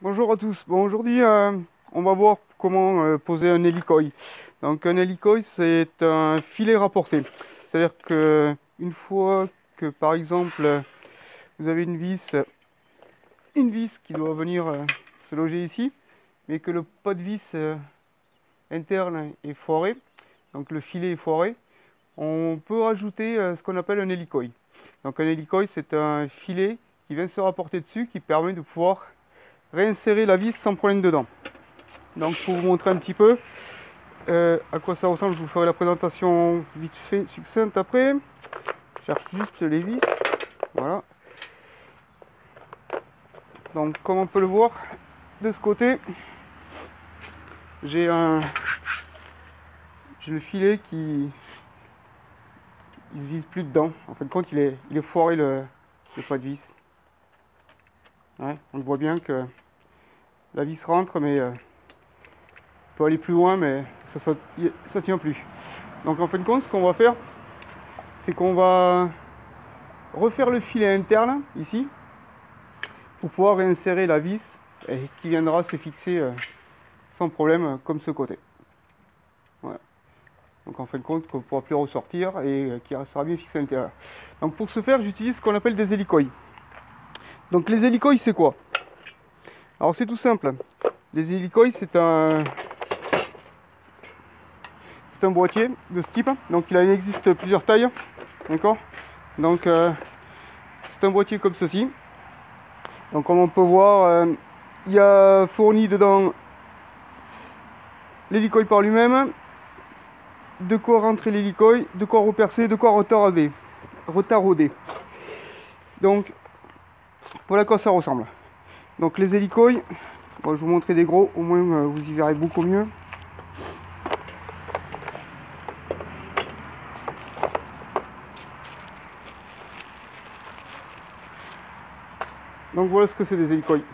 Bonjour à tous. Bon, aujourd'hui, on va voir comment poser un hélicoï. Donc, un hélicoï, c'est un filet rapporté. C'est-à-dire que une fois que, par exemple, vous avez une vis qui doit venir se loger ici, mais que le pas de vis interne est foiré, donc le filet est foiré, on peut rajouter ce qu'on appelle un hélicoï. Donc, un hélicoï, c'est un filet qui vient se rapporter dessus, qui permet de pouvoir réinsérer la vis sans problème dedans. Donc pour vous montrer un petit peu à quoi ça ressemble, je vous ferai la présentation vite fait, succincte après. Je cherche juste les vis. Voilà. Donc comme on peut le voir, de ce côté, j'ai le filet qui il se vise plus dedans. En fin de compte, il est foiré le pas de vis. Ouais, on voit bien que la vis rentre, mais peut aller plus loin, mais ça tient plus. Donc en fin de compte, ce qu'on va faire, c'est qu'on va refaire le filet interne ici pour pouvoir réinsérer la vis et qui viendra se fixer sans problème comme ce côté. Voilà. Donc en fin de compte qu'on ne pourra plus ressortir et qui restera bien fixé à l'intérieur. Donc pour ce faire, j'utilise ce qu'on appelle des hélicoïs. Donc les hélicoïs, c'est quoi? Alors c'est tout simple. Les hélicoïs, c'est un boîtier de ce type. Donc il existe plusieurs tailles. D'accord. Donc c'est un boîtier comme ceci. Donc comme on peut voir, il y a fourni dedans l'hélicoï par lui-même, de quoi rentrer l'hélicoï, de quoi repercer, de quoi retarauder. Donc voilà à quoi ça ressemble. Donc les hélicoïs, bon, je vais vous montrer des gros, au moins vous y verrez beaucoup mieux. Donc voilà ce que c'est des hélicoïs.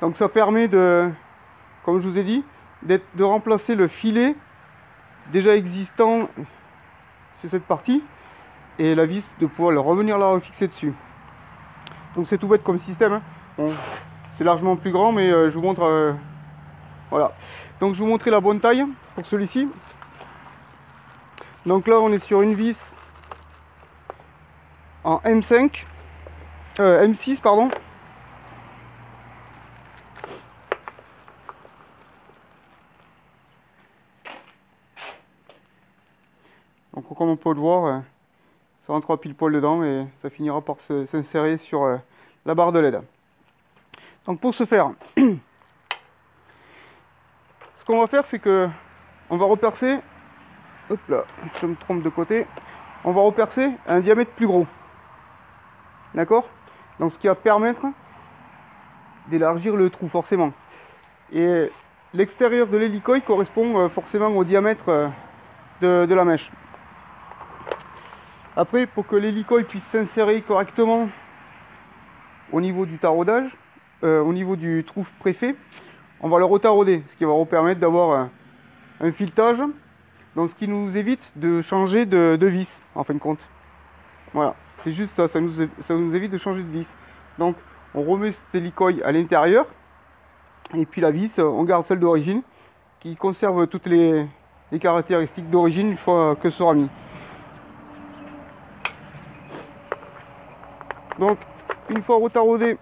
Donc ça permet de, comme je vous ai dit, de remplacer le filet déjà existant sur cette partie et la vis de pouvoir le revenir la refixer dessus. Donc c'est tout bête comme système. Hein. Bon, c'est largement plus grand, mais je vous montre. Voilà. Donc je vais vous montrer la bonne taille pour celui-ci. Donc là on est sur une vis en M6 pardon. Donc comme on peut le voir, ça rentre pile poil dedans et ça finira par s'insérer sur la barre de LED. Donc pour ce faire, ce qu'on va faire c'est que on va repercer, hop là, je me trompe de côté, on va repercer un diamètre plus gros. D'accord? Donc ce qui va permettre d'élargir le trou forcément. Et l'extérieur de l'hélicoï correspond forcément au diamètre de la mèche. Après, pour que l'hélicoï puisse s'insérer correctement au niveau du taraudage, au niveau du trou préfet, on va le retarauder, ce qui va vous permettre d'avoir un filetage, donc ce qui nous évite de changer de vis, en fin de compte. Voilà, c'est juste ça, ça nous évite de changer de vis. Donc, on remet cet hélicoï à l'intérieur, et puis la vis, on garde celle d'origine, qui conserve toutes les caractéristiques d'origine une fois que ce sera mis. Donc, une fois retaraudé,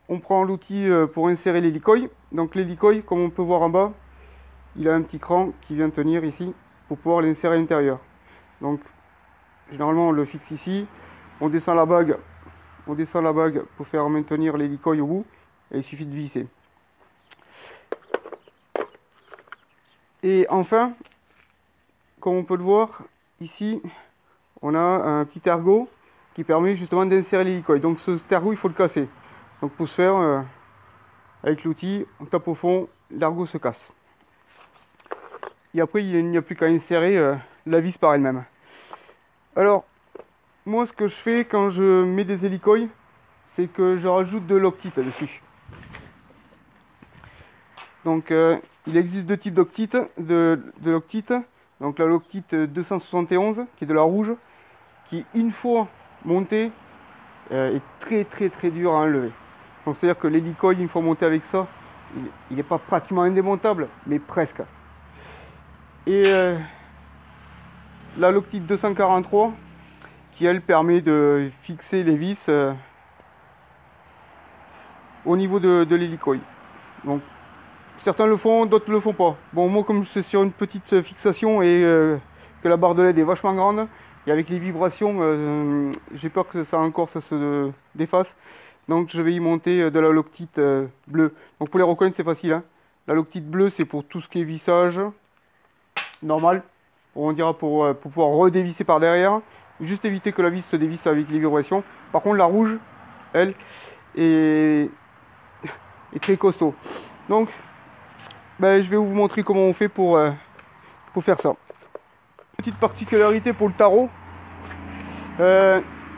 on prend l'outil pour insérer l'hélicoï. Donc l'hélicoï, comme on peut voir en bas, il a un petit cran qui vient tenir ici pour pouvoir l'insérer à l'intérieur. Donc, généralement, on le fixe ici. On descend la bague pour faire maintenir l'hélicoï au bout. Et il suffit de visser. Et enfin, comme on peut le voir, ici, on a un petit ergot qui permet justement d'insérer l'hélicoï. Donc ce ergot, il faut le casser. Donc pour ce faire, avec l'outil, on tape au fond, l'ergot se casse. Et après, il n'y a plus qu'à insérer la vis par elle-même. Alors, moi, ce que je fais quand je mets des hélicoïs, c'est que je rajoute de l'octite dessus. Donc, il existe deux types d'octite. Donc la l'octite 271, qui est de la rouge, qui une fois montée, est très dur à enlever. Donc c'est à dire que l'hélicoïde, une fois monté avec ça, il n'est pas pratiquement indémontable, mais presque. Et la Loctite 243 qui elle permet de fixer les vis au niveau de l'hélicoïde. Donc certains le font, d'autres ne le font pas. Bon, moi comme c'est sur une petite fixation et que la barre de LED est vachement grande, et avec les vibrations, j'ai peur que ça se défasse. Donc je vais y monter de la Loctite bleue. Donc pour les reconnaître c'est facile, hein. La Loctite bleue c'est pour tout ce qui est vissage normal. On dira pour pouvoir redévisser par derrière. Juste éviter que la vis se dévisse avec les vibrations. Par contre la rouge, elle, est très costaud. Donc ben, je vais vous montrer comment on fait pour faire ça. Petite particularité pour le tarot.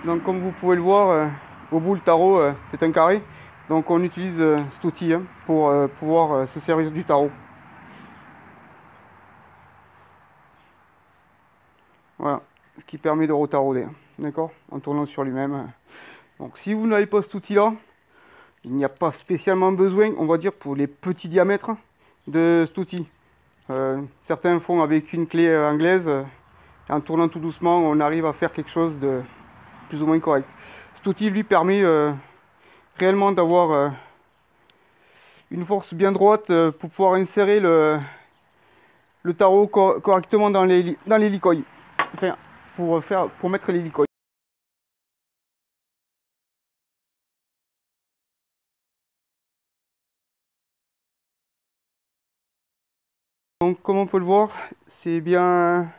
Donc comme vous pouvez le voir, au bout le tarot c'est un carré. Donc on utilise cet outil hein, pour pouvoir se servir du tarot. Voilà, ce qui permet de retarauder, d'accord, en tournant sur lui-même. Donc si vous n'avez pas cet outil là, il n'y a pas spécialement besoin, on va dire pour les petits diamètres, de cet outil. Certains font avec une clé anglaise, et en tournant tout doucement, on arrive à faire quelque chose de plus ou moins correct. Cet outil lui permet réellement d'avoir une force bien droite pour pouvoir insérer le tarot correctement dans l'hélicoïde. Enfin, pour mettre l'hélicoïde. Donc comme on peut le voir, c'est bien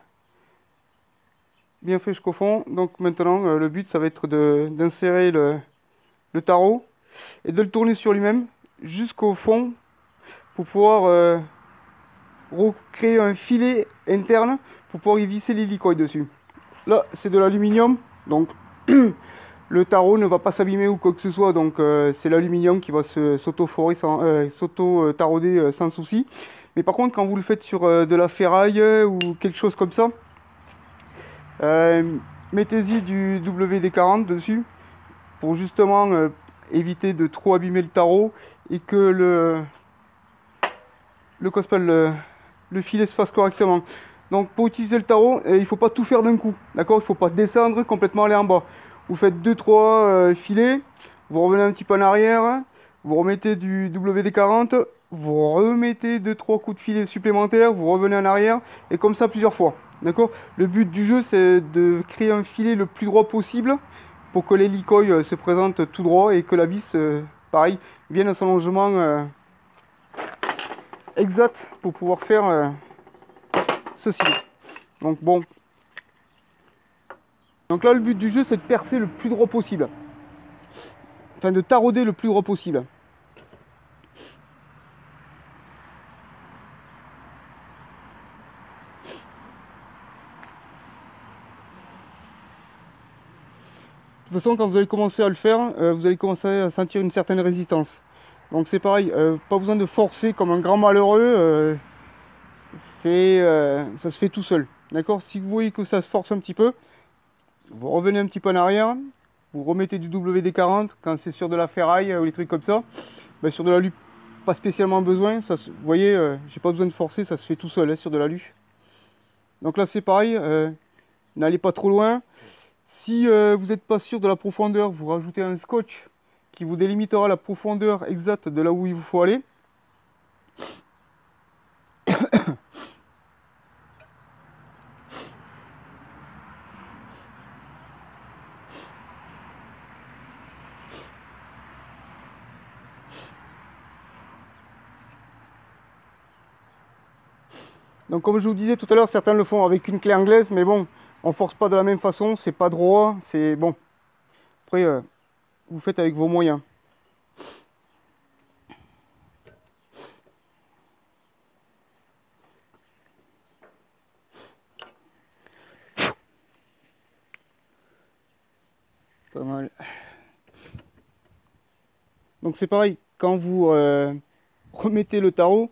fait jusqu'au fond. Donc maintenant le but ça va être d'insérer le tarot et de le tourner sur lui-même jusqu'au fond pour pouvoir recréer un filet interne pour pouvoir y visser l'hélicoïde dessus. Là c'est de l'aluminium, donc le tarot ne va pas s'abîmer ou quoi que ce soit, donc c'est l'aluminium qui va s'auto-tarauder sans souci. Mais par contre, quand vous le faites sur de la ferraille ou quelque chose comme ça, mettez-y du WD-40 dessus pour justement éviter de trop abîmer le tarot et que le filet se fasse correctement. Donc pour utiliser le tarot, il ne faut pas tout faire d'un coup, d'accord? Il ne faut pas descendre complètement aller en bas. Vous faites 2-3 filets, vous revenez un petit peu en arrière, vous remettez du WD-40, vous remettez 2-3 coups de filet supplémentaires, vous revenez en arrière, et comme ça plusieurs fois. D'accord? Le but du jeu, c'est de créer un filet le plus droit possible pour que l'hélicoïde se présente tout droit et que la vis, pareil, vienne à son longement exact pour pouvoir faire ceci. Donc bon. Donc là, le but du jeu, c'est de percer le plus droit possible. Enfin, de tarauder le plus droit possible. De toute façon, quand vous allez commencer à le faire, vous allez commencer à sentir une certaine résistance. Donc c'est pareil, pas besoin de forcer comme un grand malheureux. Ça se fait tout seul. D'accord? Si vous voyez que ça se force un petit peu, vous revenez un petit peu en arrière, vous remettez du WD-40 quand c'est sur de la ferraille ou les trucs comme ça. Ben, sur de l'alu, pas spécialement besoin. Ça, vous voyez, j'ai pas besoin de forcer, ça se fait tout seul hein, sur de l'alu. Donc là c'est pareil, n'allez pas trop loin. Si vous n'êtes pas sûr de la profondeur, vous rajoutez un scotch qui vous délimitera la profondeur exacte de là où il vous faut aller. Donc comme je vous disais tout à l'heure, certains le font avec une clé anglaise, mais bon, on force pas de la même façon, c'est pas droit, c'est bon. Après, vous faites avec vos moyens. Pas mal. Donc c'est pareil, quand vous remettez le tarot,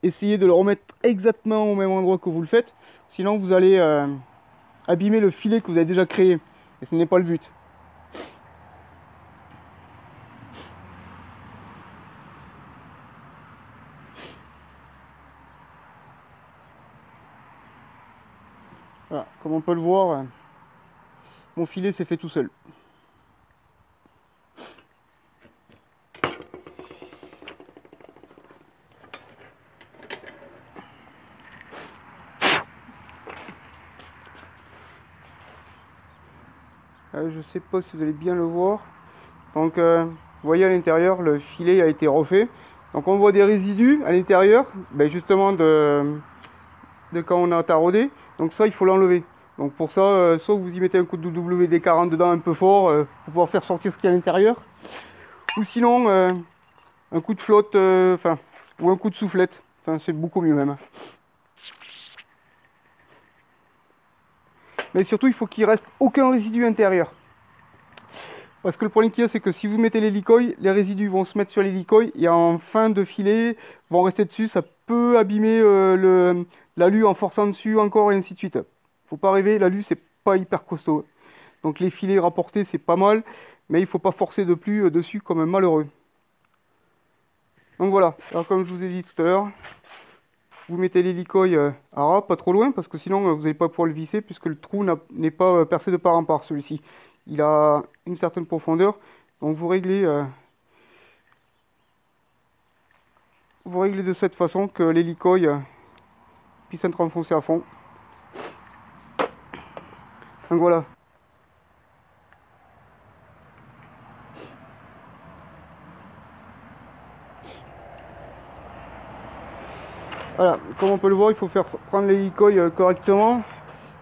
essayez de le remettre exactement au même endroit que vous le faites, sinon vous allez abîmer le filet que vous avez déjà créé, et ce n'est pas le but. Voilà, comme on peut le voir, mon filet s'est fait tout seul. Je sais pas si vous allez bien le voir. Donc, vous voyez à l'intérieur, le filet a été refait. Donc, on voit des résidus à l'intérieur, ben justement de quand on a taraudé. Donc, ça, il faut l'enlever. Donc, pour ça, soit vous y mettez un coup de WD-40 dedans un peu fort pour pouvoir faire sortir ce qu'il y a à l'intérieur. Ou sinon, un coup de flotte, ou un coup de soufflette. Enfin, c'est beaucoup mieux même. Mais surtout, il faut qu'il reste aucun résidu intérieur. Parce que le problème qu'il y a, c'est que si vous mettez l'hélicoï, les résidus vont se mettre sur l'hélicoï et en fin de filet, vont rester dessus. Ça peut abîmer l'alu en forçant dessus encore et ainsi de suite. Faut pas rêver, l'alu c'est pas hyper costaud. Donc les filets rapportés c'est pas mal, mais il faut pas forcer de plus dessus comme un malheureux. Donc voilà, alors comme je vous ai dit tout à l'heure, vous mettez l'hélicoï à ras, pas trop loin, parce que sinon vous n'allez pas pouvoir le visser, puisque le trou n'est pas percé de part en part, celui-ci. Il a une certaine profondeur, donc vous réglez de cette façon que l'hélicoï puisse être enfoncé à fond. Donc voilà. Voilà, comme on peut le voir, il faut faire prendre l'hélicoï correctement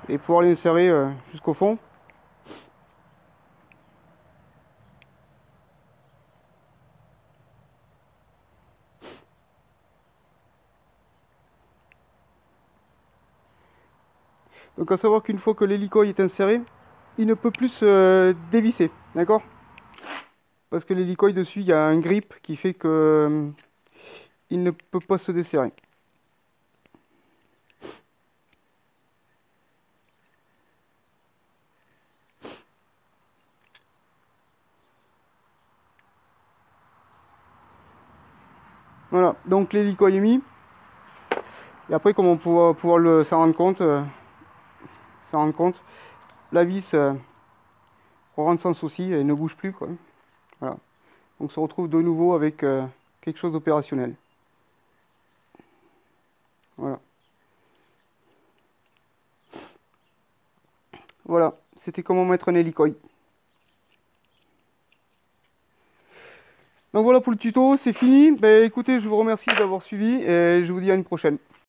et pouvoir l'insérer jusqu'au fond. Donc à savoir qu'une fois que l'hélicoï est inséré, il ne peut plus se dévisser, d'accord? Parce que l'hélicoï dessus, il y a un grip qui fait que il ne peut pas se desserrer. Voilà, donc l'hélicoï est mis. Et après, comment on va pouvoir s'en rendre compte, la vis rentre sans souci et ne bouge plus, quoi. Voilà. Donc on se retrouve de nouveau avec quelque chose d'opérationnel. Voilà. Voilà, c'était comment mettre un hélicoï. Donc voilà pour le tuto, c'est fini. Ben, écoutez, je vous remercie d'avoir suivi et je vous dis à une prochaine.